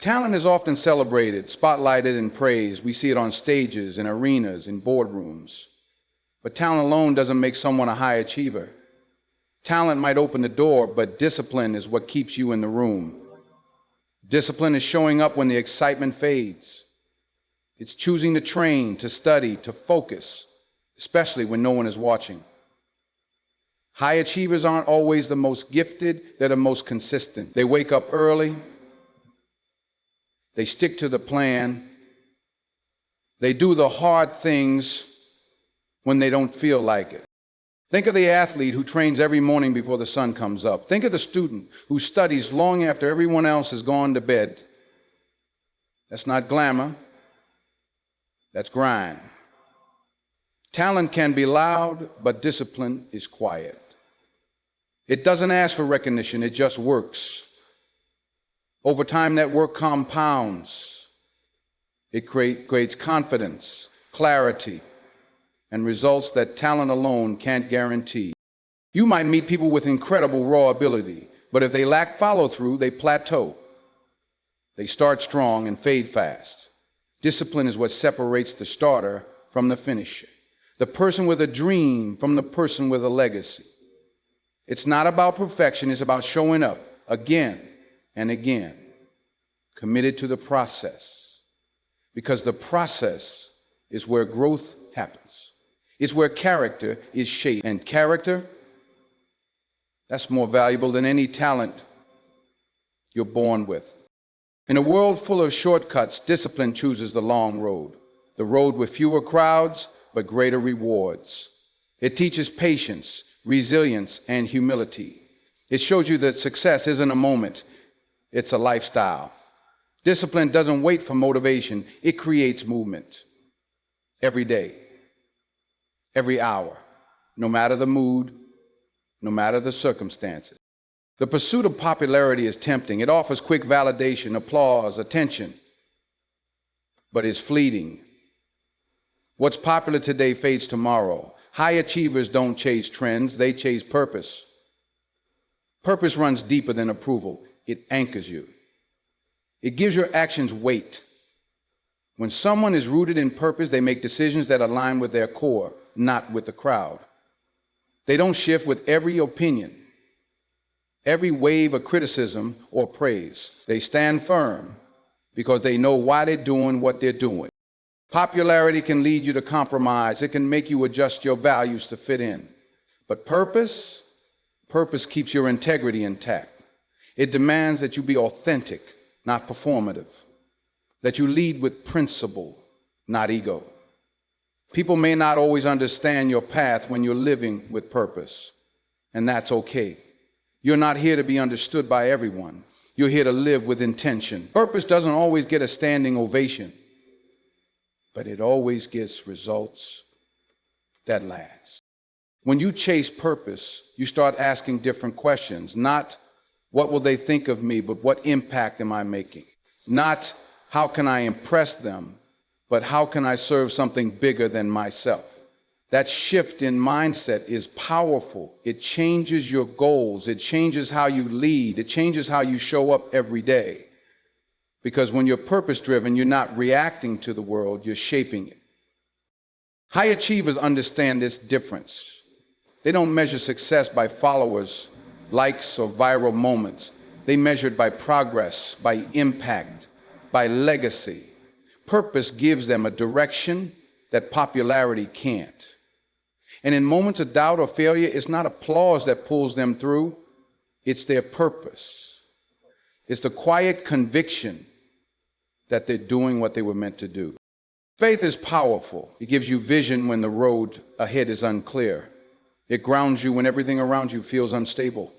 Talent is often celebrated, spotlighted, and praised. We see it on stages, in arenas, in boardrooms. But talent alone doesn't make someone a high achiever. Talent might open the door, but discipline is what keeps you in the room. Discipline is showing up when the excitement fades. It's choosing to train, to study, to focus, especially when no one is watching. High achievers aren't always the most gifted, they're the most consistent. They wake up early, they stick to the plan, they do the hard things when they don't feel like it. Think of the athlete who trains every morning before the sun comes up. Think of the student who studies long after everyone else has gone to bed. That's not glamour, that's grind. Talent can be loud, but discipline is quiet. It doesn't ask for recognition, it just works. Over time, that work compounds. It creates confidence, clarity, and results that talent alone can't guarantee. You might meet people with incredible raw ability, but if they lack follow-through, they plateau. They start strong and fade fast. Discipline is what separates the starter from the finisher, the person with a dream from the person with a legacy. It's not about perfection, it's about showing up again and again, committed to the process. Because the process is where growth happens. It's where character is shaped. And character, that's more valuable than any talent you're born with. In a world full of shortcuts, discipline chooses the long road, the road with fewer crowds but greater rewards. It teaches patience, resilience, and humility. It shows you that success isn't a moment, it's a lifestyle. Discipline doesn't wait for motivation, it creates movement. Every day, every hour, no matter the mood, no matter the circumstances. The pursuit of popularity is tempting. It offers quick validation, applause, attention, but it's fleeting. What's popular today fades tomorrow. High achievers don't chase trends, they chase purpose. Purpose runs deeper than approval. It anchors you. It gives your actions weight. When someone is rooted in purpose, they make decisions that align with their core, not with the crowd. They don't shift with every opinion, every wave of criticism or praise. They stand firm because they know why they're doing what they're doing. Popularity can lead you to compromise. It can make you adjust your values to fit in. But purpose keeps your integrity intact. It demands that you be authentic, not performative. That you lead with principle, not ego. People may not always understand your path when you're living with purpose, and that's okay. You're not here to be understood by everyone. You're here to live with intention. Purpose doesn't always get a standing ovation, but it always gets results that last. When you chase purpose, you start asking different questions. Not what will they think of me, but what impact am I making? Not how can I impress them, but how can I serve something bigger than myself? That shift in mindset is powerful. It changes your goals. It changes how you lead. It changes how you show up every day. Because when you're purpose-driven, you're not reacting to the world, you're shaping it. High achievers understand this difference. They don't measure success by followers, likes, or viral moments. They measure it by progress, by impact, by legacy. Purpose gives them a direction that popularity can't. And in moments of doubt or failure, it's not applause that pulls them through, it's their purpose. It's the quiet conviction that they're doing what they were meant to do. Faith is powerful. It gives you vision when the road ahead is unclear. It grounds you when everything around you feels unstable.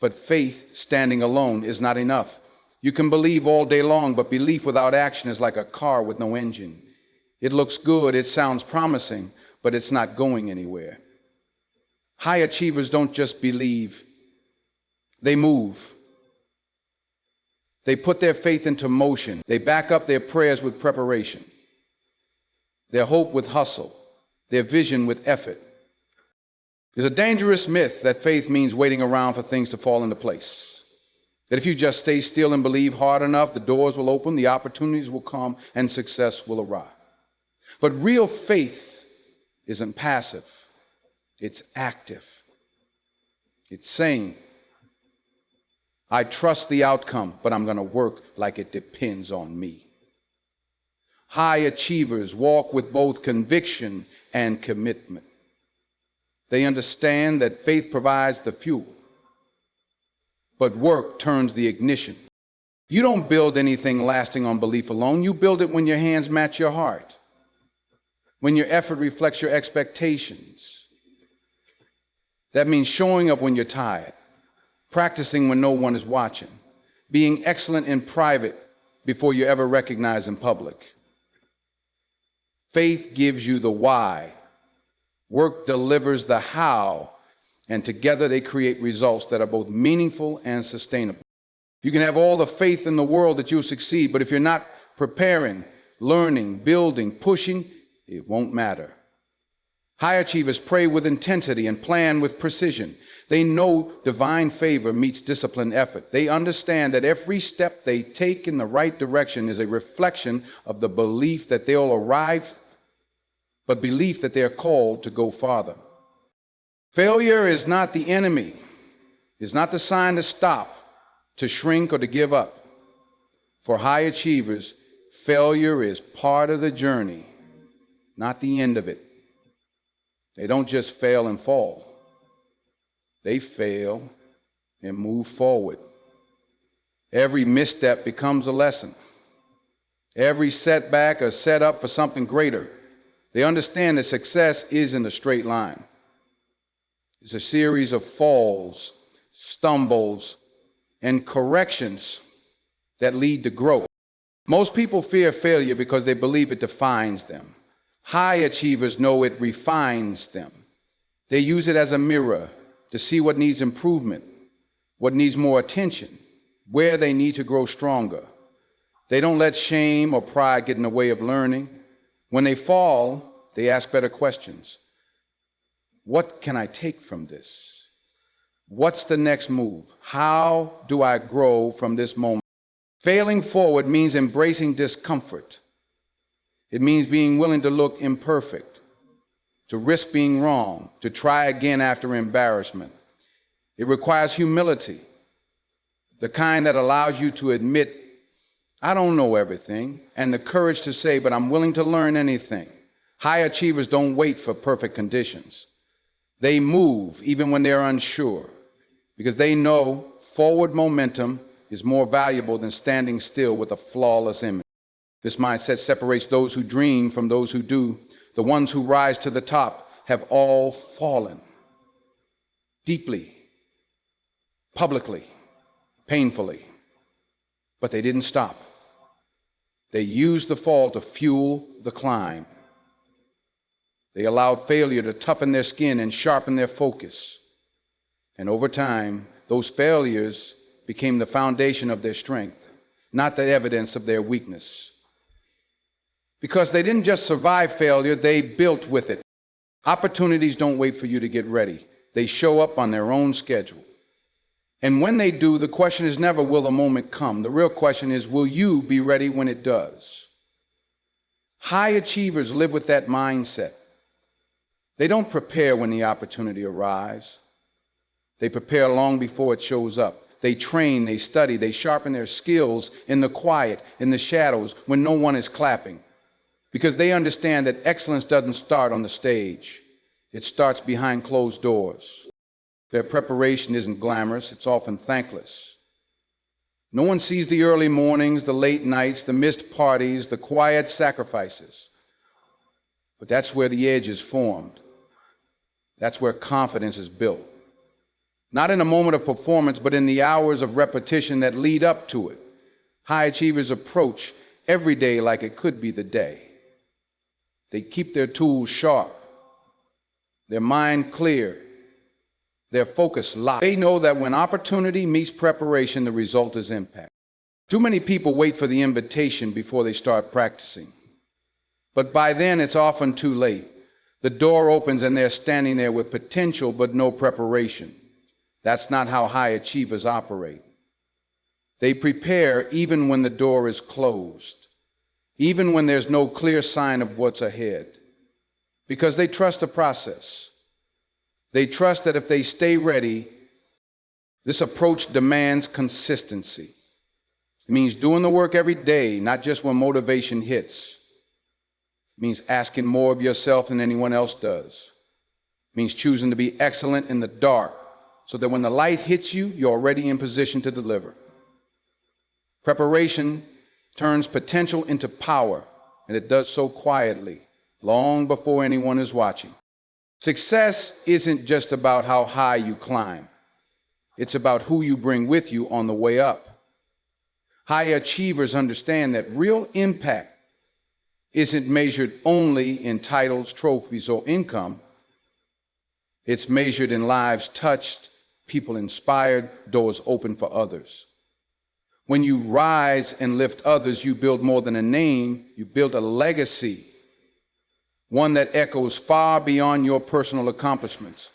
But faith standing alone is not enough. You can believe all day long, but belief without action is like a car with no engine. It looks good, it sounds promising, but it's not going anywhere. High achievers don't just believe, they move. They put their faith into motion. They back up their prayers with preparation, their hope with hustle, their vision with effort. There's a dangerous myth that faith means waiting around for things to fall into place. That if you just stay still and believe hard enough, the doors will open, the opportunities will come, and success will arrive. But real faith isn't passive. It's active. It's saying, I trust the outcome, but I'm going to work like it depends on me. High achievers walk with both conviction and commitment. They understand that faith provides the fuel, but work turns the ignition. You don't build anything lasting on belief alone. You build it when your hands match your heart, when your effort reflects your expectations. That means showing up when you're tired, practicing when no one is watching, being excellent in private before you're ever recognized in public. Faith gives you the why. Work delivers the how, and together they create results that are both meaningful and sustainable. You can have all the faith in the world that you'll succeed, but if you're not preparing, learning, building, pushing, it won't matter. High achievers pray with intensity and plan with precision. They know divine favor meets disciplined effort. They understand that every step they take in the right direction is a reflection of the belief that they'll arrive, but belief that they're called to go farther. Failure is not the enemy. It's not the sign to stop, to shrink, or to give up. For high achievers, failure is part of the journey, not the end of it. They don't just fail and fall. They fail and move forward. Every misstep becomes a lesson. Every setback a setup for something greater. They understand that success isn't a straight line. It's a series of falls, stumbles, and corrections that lead to growth. Most people fear failure because they believe it defines them. High achievers know it refines them. They use it as a mirror to see what needs improvement, what needs more attention, where they need to grow stronger. They don't let shame or pride get in the way of learning. When they fall, they ask better questions. What can I take from this? What's the next move? How do I grow from this moment? Failing forward means embracing discomfort. It means being willing to look imperfect, to risk being wrong, to try again after embarrassment. It requires humility, the kind that allows you to admit, I don't know everything, and the courage to say, but I'm willing to learn anything. High achievers don't wait for perfect conditions. They move even when they're unsure, because they know forward momentum is more valuable than standing still with a flawless image. This mindset separates those who dream from those who do. The ones who rise to the top have all fallen deeply, publicly, painfully, but they didn't stop. They used the fall to fuel the climb. They allowed failure to toughen their skin and sharpen their focus. And over time, those failures became the foundation of their strength, not the evidence of their weakness. Because they didn't just survive failure, they built with it. Opportunities don't wait for you to get ready. They show up on their own schedule. And when they do, the question is never, will the moment come? The real question is, will you be ready when it does? High achievers live with that mindset. They don't prepare when the opportunity arrives. They prepare long before it shows up. They train, they study, they sharpen their skills in the quiet, in the shadows, when no one is clapping. Because they understand that excellence doesn't start on the stage. It starts behind closed doors. Their preparation isn't glamorous, it's often thankless. No one sees the early mornings, the late nights, the missed parties, the quiet sacrifices. But that's where the edge is formed. That's where confidence is built. Not in a moment of performance, but in the hours of repetition that lead up to it. High achievers approach every day like it could be the day. They keep their tools sharp, their mind clear, their focus locked. They know that when opportunity meets preparation, the result is impact. Too many people wait for the invitation before they start practicing. But by then, it's often too late. The door opens and they're standing there with potential but no preparation. That's not how high achievers operate. They prepare even when the door is closed, even when there's no clear sign of what's ahead, because they trust the process. They trust that if they stay ready, this approach demands consistency. It means doing the work every day, not just when motivation hits. It means asking more of yourself than anyone else does. It means choosing to be excellent in the dark so that when the light hits you, you're already in position to deliver. Preparation turns potential into power, and it does so quietly, long before anyone is watching. Success isn't just about how high you climb. It's about who you bring with you on the way up. High achievers understand that real impact isn't measured only in titles, trophies, or income. It's measured in lives touched, people inspired, doors open for others. When you rise and lift others, you build more than a name, you build a legacy, one that echoes far beyond your personal accomplishments.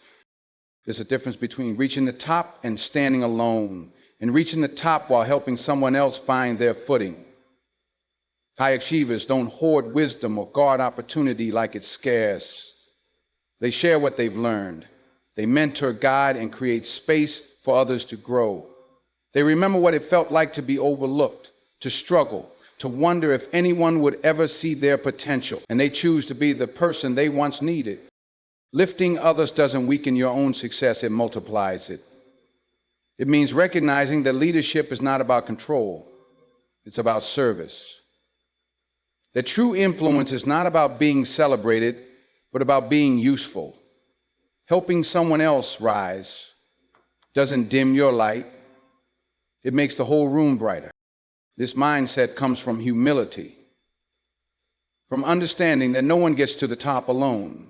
There's a difference between reaching the top and standing alone, and reaching the top while helping someone else find their footing. High achievers don't hoard wisdom or guard opportunity like it's scarce. They share what they've learned. They mentor, guide, and create space for others to grow. They remember what it felt like to be overlooked, to struggle, to wonder if anyone would ever see their potential, and they choose to be the person they once needed. Lifting others doesn't weaken your own success, it multiplies it. It means recognizing that leadership is not about control, it's about service. That true influence is not about being celebrated, but about being useful. Helping someone else rise doesn't dim your light, it makes the whole room brighter. This mindset comes from humility, from understanding that no one gets to the top alone.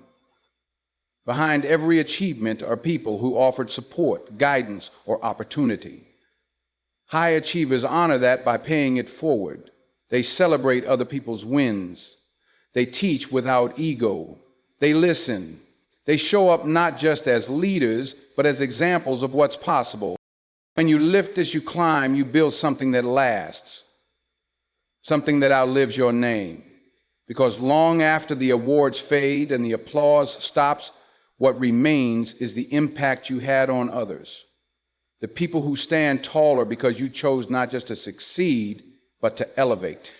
Behind every achievement are people who offered support, guidance, or opportunity. High achievers honor that by paying it forward. They celebrate other people's wins. They teach without ego. They listen. They show up not just as leaders, but as examples of what's possible. When you lift as you climb, you build something that lasts, something that outlives your name. Because long after the awards fade and the applause stops, what remains is the impact you had on others. The people who stand taller because you chose not just to succeed, but to elevate.